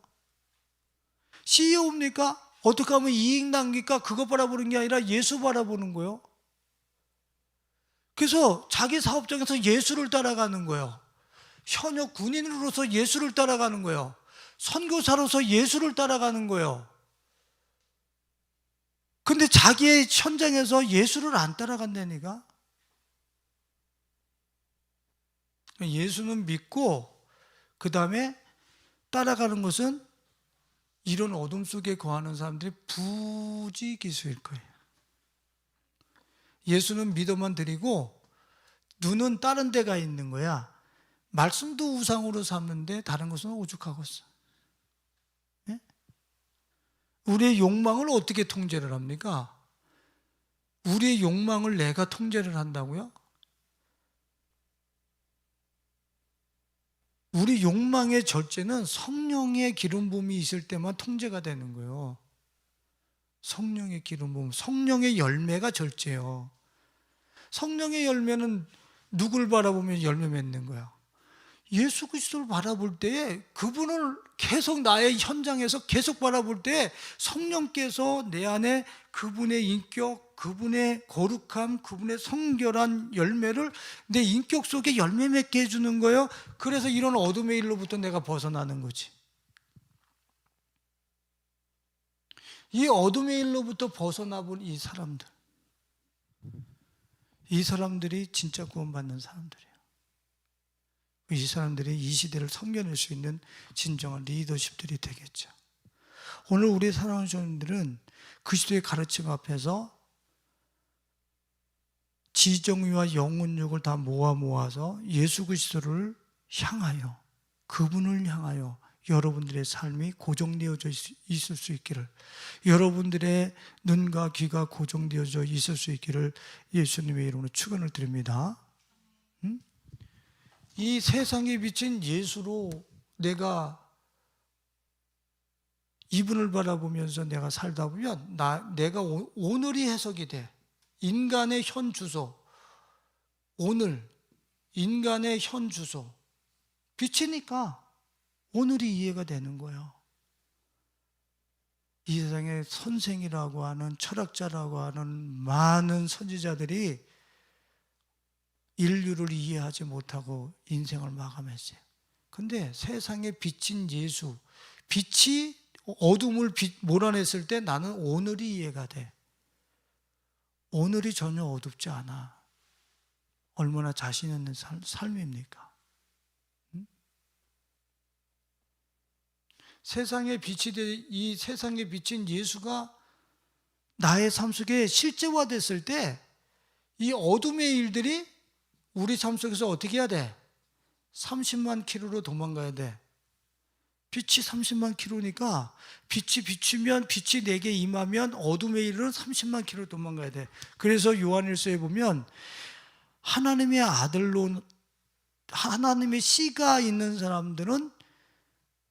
CEO입니까? 어떻게 하면 이익 남길까? 그거 바라보는 게 아니라 예수 바라보는 거예요. 그래서 자기 사업장에서 예수를 따라가는 거예요. 현역 군인으로서 예수를 따라가는 거예요. 선교사로서 예수를 따라가는 거예요. 근데 자기의 현장에서 예수를 안 따라간다니까? 예수는 믿고 그 다음에 따라가는 것은 이런 어둠 속에 거하는 사람들이 부지기수일 거예요. 예수는 믿어만 드리고 눈은 다른 데가 있는 거야. 말씀도 우상으로 삼는데 다른 것은 오죽하고 있어. 네? 우리의 욕망을 어떻게 통제를 합니까? 우리의 욕망을 내가 통제를 한다고요? 우리 욕망의 절제는 성령의 기름 부음이 있을 때만 통제가 되는 거예요. 성령의 기름 부음, 성령의 열매가 절제예요. 성령의 열매는 누굴 바라보면 열매 맺는 거야? 예수 그리스도를 바라볼 때에 그분을 계속 나의 현장에서 계속 바라볼 때 성령께서 내 안에 그분의 인격, 그분의 거룩함, 그분의 성결한 열매를 내 인격 속에 열매 맺게 해주는 거예요. 그래서 이런 어둠의 일로부터 내가 벗어나는 거지. 이 어둠의 일로부터 벗어나 본 이 사람들이 진짜 구원받는 사람들이에요. 이 사람들이 이 시대를 섬겨낼 수 있는 진정한 리더십들이 되겠죠. 오늘 우리 사랑하는 성도들은 그리스도의 가르침 앞에서 지정의와 영혼력을 다 모아서 예수 그리스도를 향하여, 그분을 향하여 여러분들의 삶이 고정되어져 있을 수 있기를, 여러분들의 눈과 귀가 고정되어져 있을 수 있기를 예수님의 이름으로 축원을 드립니다. 이 세상에 비친 예수로 내가 이분을 바라보면서 내가 살다 보면 내가 오늘이 해석이 돼. 인간의 현 주소, 오늘 인간의 현 주소 빛이니까 오늘이 이해가 되는 거예요. 이 세상에 선생이라고 하는, 철학자라고 하는 많은 선지자들이 인류를 이해하지 못하고 인생을 마감했어요. 근데 세상에 비친 예수, 빛이 어둠을 몰아냈을 때 나는 오늘이 이해가 돼. 오늘이 전혀 어둡지 않아. 얼마나 자신 있는 삶입니까? 세상에 빛이 이 세상에 비친 예수가 나의 삶 속에 실제화됐을 때 이 어둠의 일들이 우리 삶 속에서 어떻게 해야 돼? 30만 킬로로 도망가야 돼. 빛이 30만 킬로니까 빛이 비추면, 빛이 내게 임하면 어둠의 일은 30만 킬로 도망가야 돼. 그래서 요한일서에 보면 하나님의 아들로, 하나님의 씨가 있는 사람들은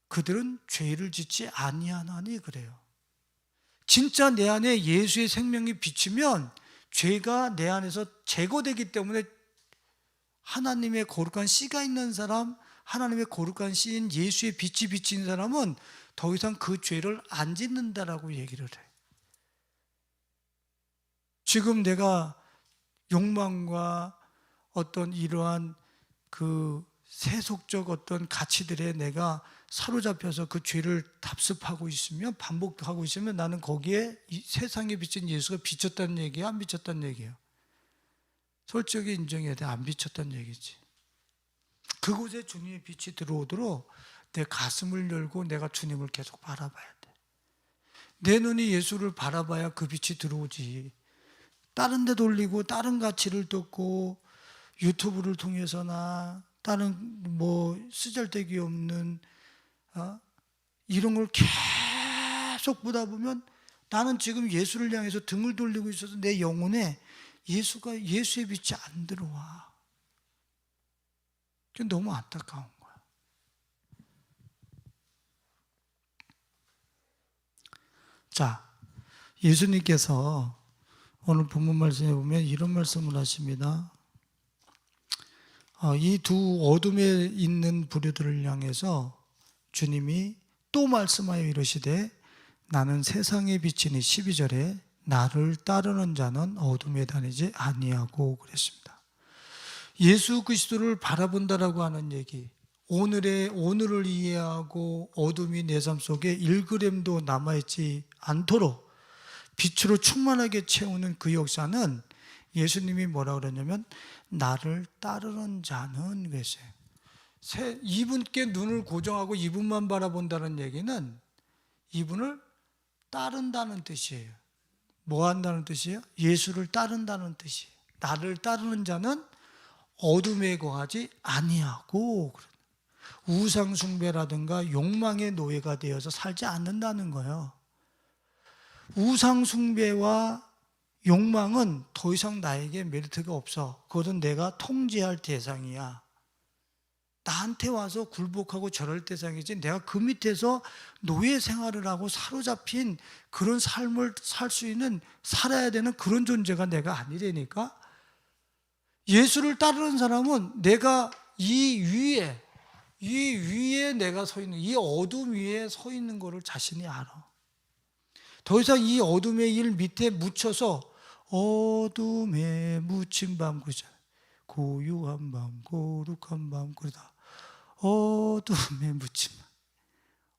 그들은 죄를 짓지 아니하나니 그래요. 진짜 내 안에 예수의 생명이 비치면 죄가 내 안에서 제거되기 때문에 하나님의 거룩한 씨가 있는 사람, 하나님의 거룩한 씨인 예수의 빛이 비친 사람은 더 이상 그 죄를 안 짓는다라고 얘기를 해. 지금 내가 욕망과 어떤 이러한 그 세속적 어떤 가치들에 내가 사로잡혀서 그 죄를 답습하고 있으면, 반복하고 있으면 나는 거기에 이 세상에 비친 예수가 비쳤다는 얘기야, 안 비쳤다는 얘기야? 솔직히 인정해야 돼. 안 비쳤다는 얘기지. 그곳에 주님의 빛이 들어오도록 내 가슴을 열고 내가 주님을 계속 바라봐야 돼. 내 눈이 예수를 바라봐야 그 빛이 들어오지. 다른 데 돌리고 다른 가치를 듣고 유튜브를 통해서나 다른 뭐 쓰잘데기 없는 이런 걸 계속 보다 보면 나는 지금 예수를 향해서 등을 돌리고 있어서 내 영혼에 예수의 빛이 안 들어와. 그게 너무 안타까운 거야. 자, 예수님께서 오늘 본문 말씀에 보면 이런 말씀을 하십니다. 이 두 어둠에 있는 부류들을 향해서 주님이 또 말씀하여 이르시되 나는 세상에 비치니 12절에 나를 따르는 자는 어둠에 다니지 아니하고 그랬습니다. 예수 그리스도를 바라본다라고 하는 얘기, 오늘을 이해하고 어둠이 내 삶 속에 1g도 남아있지 않도록 빛으로 충만하게 채우는 그 역사는 예수님이 뭐라 그러냐면 나를 따르는 자는 그랬어요. 이분께 눈을 고정하고 이분만 바라본다는 얘기는 이분을 따른다는 뜻이에요. 뭐 한다는 뜻이에요? 예수를 따른다는 뜻이에요. 나를 따르는 자는 어둠에 거하지 아니하고 우상 숭배라든가 욕망의 노예가 되어서 살지 않는다는 거예요. 우상 숭배와 욕망은 더 이상 나에게 메리트가 없어. 그것은 내가 통제할 대상이야. 나한테 와서 굴복하고 절할 대상이지 내가 그 밑에서 노예 생활을 하고 사로잡힌 그런 삶을 살 수 있는, 살아야 되는 그런 존재가 내가 아니라니까. 예수를 따르는 사람은 내가 이 위에 내가 서 있는, 이 어둠 위에 서 있는 것을 자신이 알아. 더 이상 이 어둠의 일 밑에 묻혀서 어둠에 묻힌 밤 그러잖아요. 고요한 밤, 거룩한 밤 그러다 어둠에 묻힌 밤.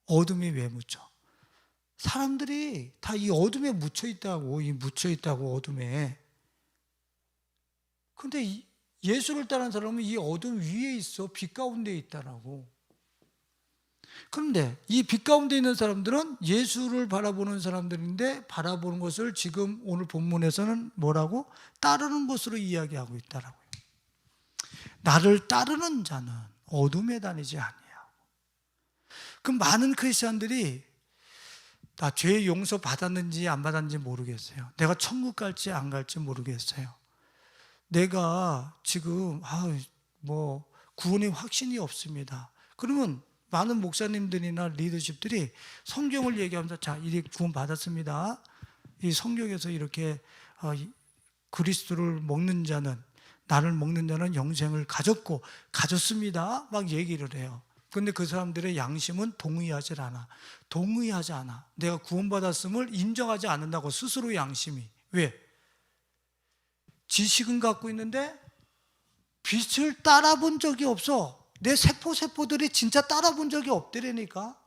어둠에 왜 묻혀? 사람들이 다 이 어둠에 묻혀 있다고, 어둠에. 근데 예수를 따르는 사람은 이 어둠 위에 있어, 빛 가운데 있다라고. 그런데 이 빛 가운데 있는 사람들은 예수를 바라보는 사람들인데, 바라보는 것을 지금 오늘 본문에서는 뭐라고? 따르는 것으로 이야기하고 있다라고요. 나를 따르는 자는 어둠에 다니지 아니하고. 그 많은 크리스천들이 나 죄 용서 받았는지 안 받았는지 모르겠어요. 내가 천국 갈지 안 갈지 모르겠어요. 내가 지금 구원의 확신이 없습니다. 그러면 많은 목사님들이나 리더십들이 성경을 얘기하면서 자, 이제 구원 받았습니다. 이 성경에서 이렇게 그리스도를 먹는 자는, 나를 먹는 자는 영생을 가졌습니다. 막 얘기를 해요. 그런데 그 사람들의 양심은 동의하지 않아. 내가 구원받았음을 인정하지 않는다고, 스스로 양심이. 왜? 지식은 갖고 있는데 빛을 따라본 적이 없어. 내 세포들이 진짜 따라본 적이 없더라니까.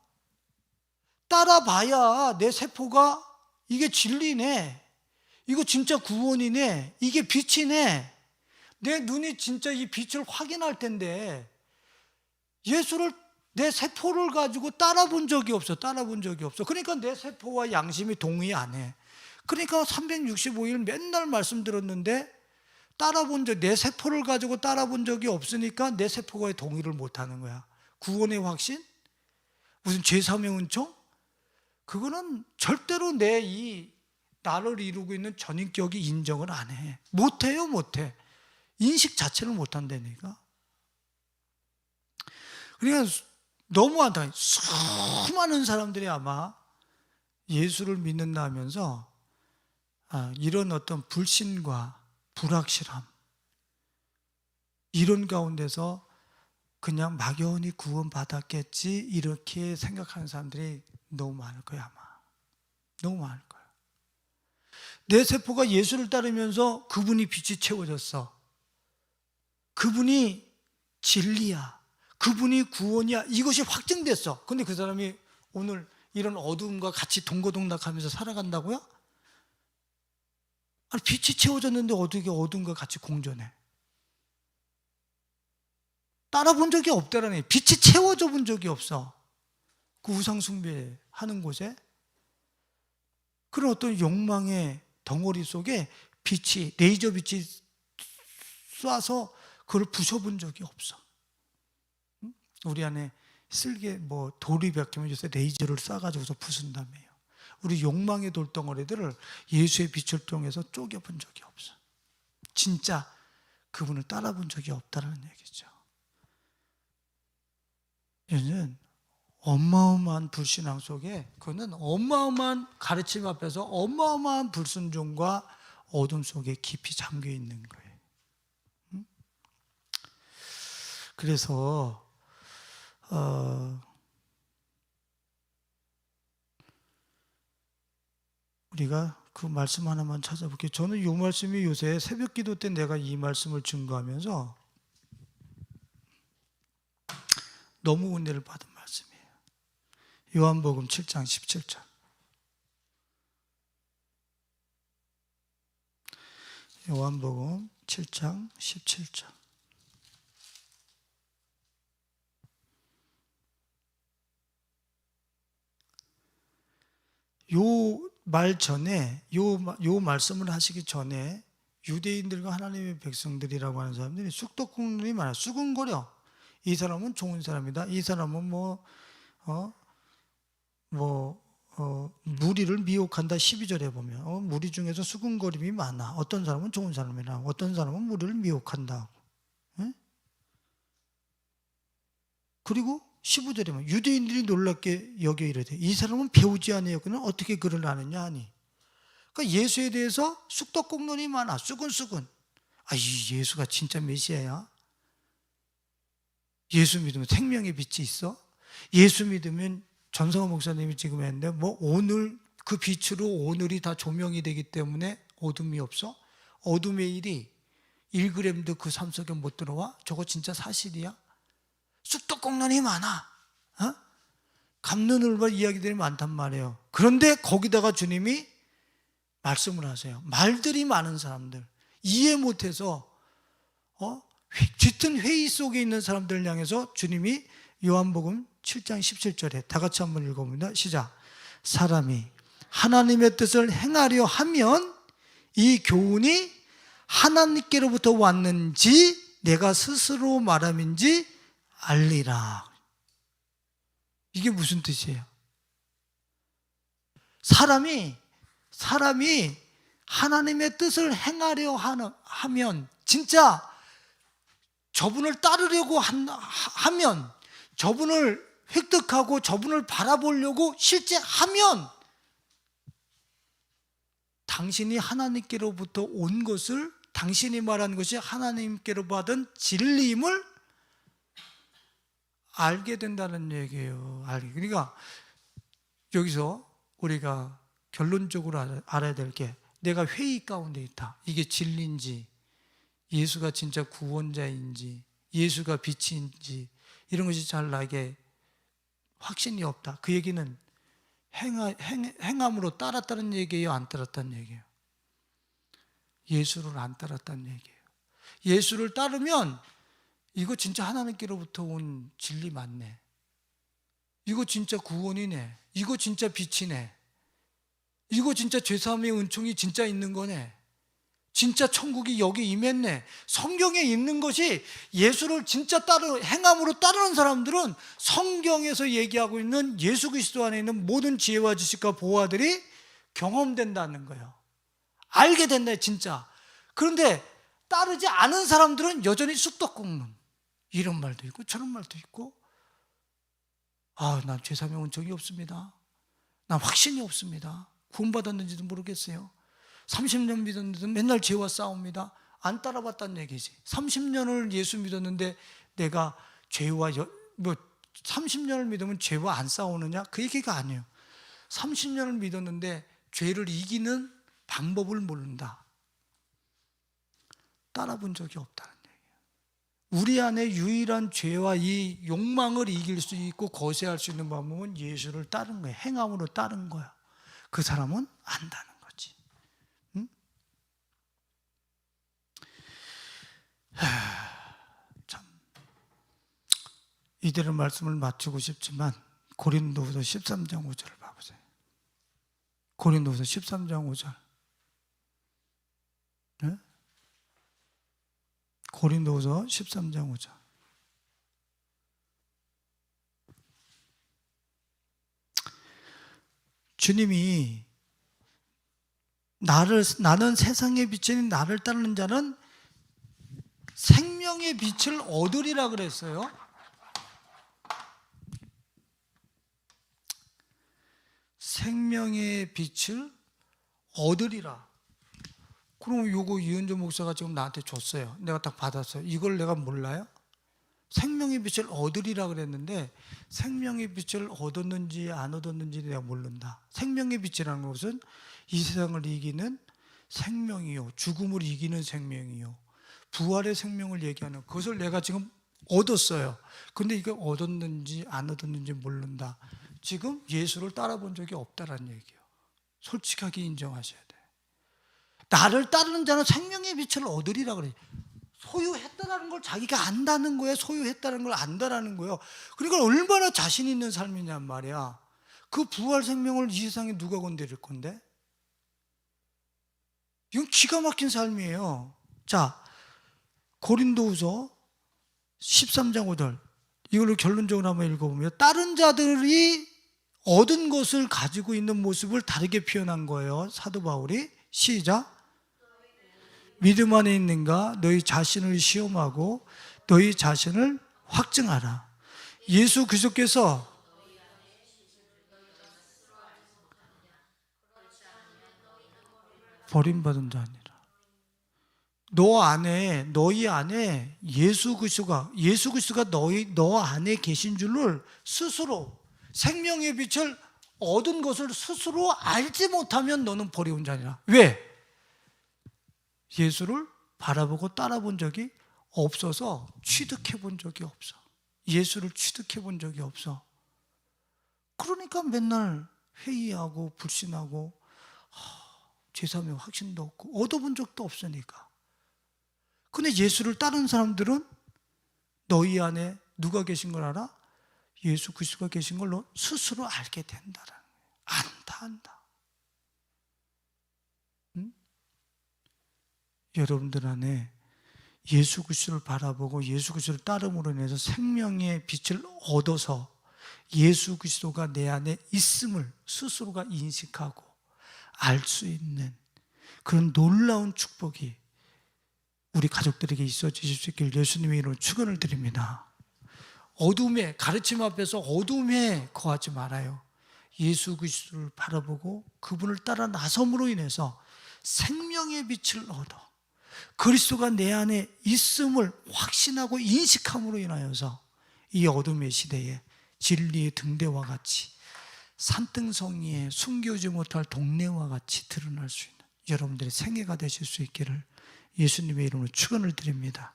따라봐야 내 세포가 이게 진리네, 이거 진짜 구원이네, 이게 빛이네, 내 눈이 진짜 이 빛을 확인할 텐데, 예수를 내 세포를 가지고 따라본 적이 없어. 그러니까 내 세포와 양심이 동의 안 해. 그러니까 365일 맨날 말씀 들었는데 내 세포를 가지고 따라본 적이 없으니까 내 세포가 동의를 못 하는 거야. 구원의 확신? 무슨 죄사명 은총? 그거는 절대로 나를 이루고 있는 전인격이 인정을 안 해. 못해요. 인식 자체를 못 한다니까. 그러니까 너무 안타까워. 수많은 사람들이 아마 예수를 믿는다 하면서 이런 어떤 불신과 불확실함, 이런 가운데서 그냥 막연히 구원받았겠지 이렇게 생각하는 사람들이 너무 많을 거야. 아마 너무 많을 거야. 내 세포가 예수를 따르면서 그분이 빛이 채워졌어, 그분이 진리야, 그분이 구원이야, 이것이 확증됐어. 근데 그 사람이 오늘 이런 어둠과 같이 동고동락하면서 살아간다고요? 아니, 빛이 채워졌는데 어떻게 어둠과 같이 공존해? 따라본 적이 없다라니. 빛이 채워져 본 적이 없어. 그 우상 숭배하는 곳에 그런 어떤 욕망의 덩어리 속에 레이저 빛이 쏴서 그걸 부숴본 적이 없어. 우리 안에 쓸개 돌이 박히면 요새 레이저를 쏴가지고서 부순다며요. 우리 욕망의 돌덩어리들을 예수의 빛을 통해서 쪼개본 적이 없어. 진짜 그분을 따라본 적이 없다는 얘기죠. 얘는 어마어마한 불신앙 속에, 그는 어마어마한 가르침 앞에서 어마어마한 불순종과 어둠 속에 깊이 잠겨 있는 거예요. 그래서 우리가 그 말씀 하나만 찾아볼게요. 저는 이 말씀이 요새 새벽 기도 때 내가 이 말씀을 증거하면서 너무 은혜를 받은 말씀이에요. 요한복음 7장 17절. 요한복음 7장 17절. 요 말 전에, 요 말씀을 하시기 전에 유대인들과 하나님의 백성들이라고 하는 사람들이 쑥덕궁눈이 많아. 수근거려. 이 사람은 좋은 사람이다. 이 사람은 무리를 미혹한다. 12절에 보면 무리 중에서 수근거림이 많아. 어떤 사람은 좋은 사람이라, 어떤 사람은 무리를 미혹한다. 네? 그리고 15절에 보면 유대인들이 놀랍게 여겨 이르되 이 사람은 배우지 아니하였거늘 어떻게 그를 아느냐 하니. 그러니까 예수에 대해서 쑥덕공론이 많아. 수근수근. 이 예수가 진짜 메시아야? 예수 믿으면 생명의 빛이 있어? 예수 믿으면 전성호 목사님이 지금 했는데 오늘 그 빛으로 오늘이 다 조명이 되기 때문에 어둠이 없어? 어둠의 일이 1g도 그 삶 속에 못 들어와? 저거 진짜 사실이야? 쑥떡 꺾는 힘 많아. 어? 갑론을박 이야기들이 많단 말이에요. 그런데 거기다가 주님이 말씀을 하세요. 말들이 많은 사람들, 이해 못해서 짙은 회의 속에 있는 사람들을 향해서 주님이 요한복음 7장 17절에 다 같이 한번 읽어봅니다. 시작. 사람이 하나님의 뜻을 행하려 하면 이 교훈이 하나님께로부터 왔는지 내가 스스로 말함인지 알리라. 이게 무슨 뜻이에요? 사람이 하나님의 뜻을 행하려 하면, 진짜 저분을 따르려고 하면, 저분을 획득하고 저분을 바라보려고 실제 하면, 당신이 하나님께로부터 온 것을, 당신이 말한 것이 하나님께로 받은 진리임을 알게 된다는 얘기예요. 그러니까 여기서 우리가 결론적으로 알아야 될 게, 내가 회의 가운데 있다. 이게 진리인지, 예수가 진짜 구원자인지, 예수가 빛인지, 이런 것이 잘 나에게 확신이 없다. 그 얘기는 행함으로 따랐다는 얘기예요? 안 따랐다는 얘기예요? 예수를 안 따랐다는 얘기예요. 예수를 따르면 이거 진짜 하나님께로부터 온 진리 맞네. 이거 진짜 구원이네. 이거 진짜 빛이네. 이거 진짜 죄사함의 은총이 진짜 있는 거네. 진짜 천국이 여기 임했네. 성경에 있는 것이, 예수를 진짜 행함으로 따르는 사람들은 성경에서 얘기하고 있는 예수 그리스도 안에 있는 모든 지혜와 지식과 보화들이 경험된다는 거예요. 알게 된다, 진짜. 그런데 따르지 않은 사람들은 여전히 쑥떡 꺾는, 이런 말도 있고 저런 말도 있고, 난 죄사함의 은총이 없습니다. 난 확신이 없습니다. 구원받았는지도 모르겠어요. 30년 믿었는데 맨날 죄와 싸웁니다. 안 따라봤다는 얘기지. 30년을 예수 믿었는데 내가 죄와 30년을 믿으면 죄와 안 싸우느냐? 그 얘기가 아니에요. 30년을 믿었는데 죄를 이기는 방법을 모른다. 따라본 적이 없다는 얘기예요. 우리 안에 유일한 죄와 이 욕망을 이길 수 있고 거세할 수 있는 방법은 예수를 따른 거예요. 행함으로 따른 거야. 그 사람은 안다는 거지. 응? 참, 이대로 말씀을 마치고 싶지만 고린도후서 13장 5절을 봐보세요. 고린도후서 13장 5절. 네? 고린도후서 13장 5절. 주님이 나는 세상의 빛이니 나를 따르는 자는 생명의 빛을 얻으리라 그랬어요. 생명의 빛을 얻으리라. 그럼 요거 이은조 목사가 지금 나한테 줬어요. 내가 딱 받았어요. 이걸 내가 몰라요? 생명의 빛을 얻으리라 그랬는데 생명의 빛을 얻었는지 안 얻었는지 내가 모른다. 생명의 빛이라는 것은 이 세상을 이기는 생명이요, 죽음을 이기는 생명이요, 부활의 생명을 얘기하는, 그것을 내가 지금 얻었어요. 근데 이거 얻었는지 안 얻었는지 모른다. 지금 예수를 따라본 적이 없다라는 얘기예요. 솔직하게 인정하셔야 돼. 나를 따르는 자는 생명의 빛을 얻으리라 그래요. 소유했다라는 걸 자기가 안다는 거예요. 소유했다는 걸 안다라는 거예요. 그러니까 얼마나 자신 있는 삶이냔 말이야. 그 부활 생명을 이 세상에 누가 건드릴 건데? 이건 기가 막힌 삶이에요. 자, 고린도후서 13장 5절, 이걸로 결론적으로 한번 읽어보면, 다른 자들이 얻은 것을 가지고 있는 모습을 다르게 표현한 거예요. 사도 바울이. 시작. 믿음 안에 있는가 너희 자신을 시험하고 너희 자신을 확증하라. 예수 그리스도께서 버림받은 자 아니라, 너희 안에 예수 그리스도가 너 안에 계신 줄을 스스로, 생명의 빛을 얻은 것을 스스로 알지 못하면 너는 버려온 자니라. 왜? 예수를 바라보고 따라본 적이 없어서 취득해 본 적이 없어. 예수를 취득해 본 적이 없어. 그러니까 맨날 회의하고 불신하고 제3의 확신도 없고 얻어본 적도 없으니까. 근데 예수를 따르는 사람들은 너희 안에 누가 계신 걸 알아? 예수 그리스도가 계신 걸로 스스로 알게 된다라는 거예요. 안다. 응? 여러분들 안에 예수 그리스도를 바라보고 예수 그리스도를 따름으로 인해서 생명의 빛을 얻어서 예수 그리스도가 내 안에 있음을 스스로가 인식하고 알 수 있는 그런 놀라운 축복이 우리 가족들에게 있어지실 수 있기를 예수님의 이름으로 축원을 드립니다. 어둠의 가르침 앞에서 어둠에 거하지 말아요. 예수 그리스도를 바라보고 그분을 따라 나섬으로 인해서 생명의 빛을 얻어 그리스도가 내 안에 있음을 확신하고 인식함으로 인하여서 이 어둠의 시대에 진리의 등대와 같이 산등성이에 숨겨지 못할 동네와 같이 드러날 수 있는 여러분들의 생애가 되실 수 있기를 예수님의 이름으로 축원을 드립니다.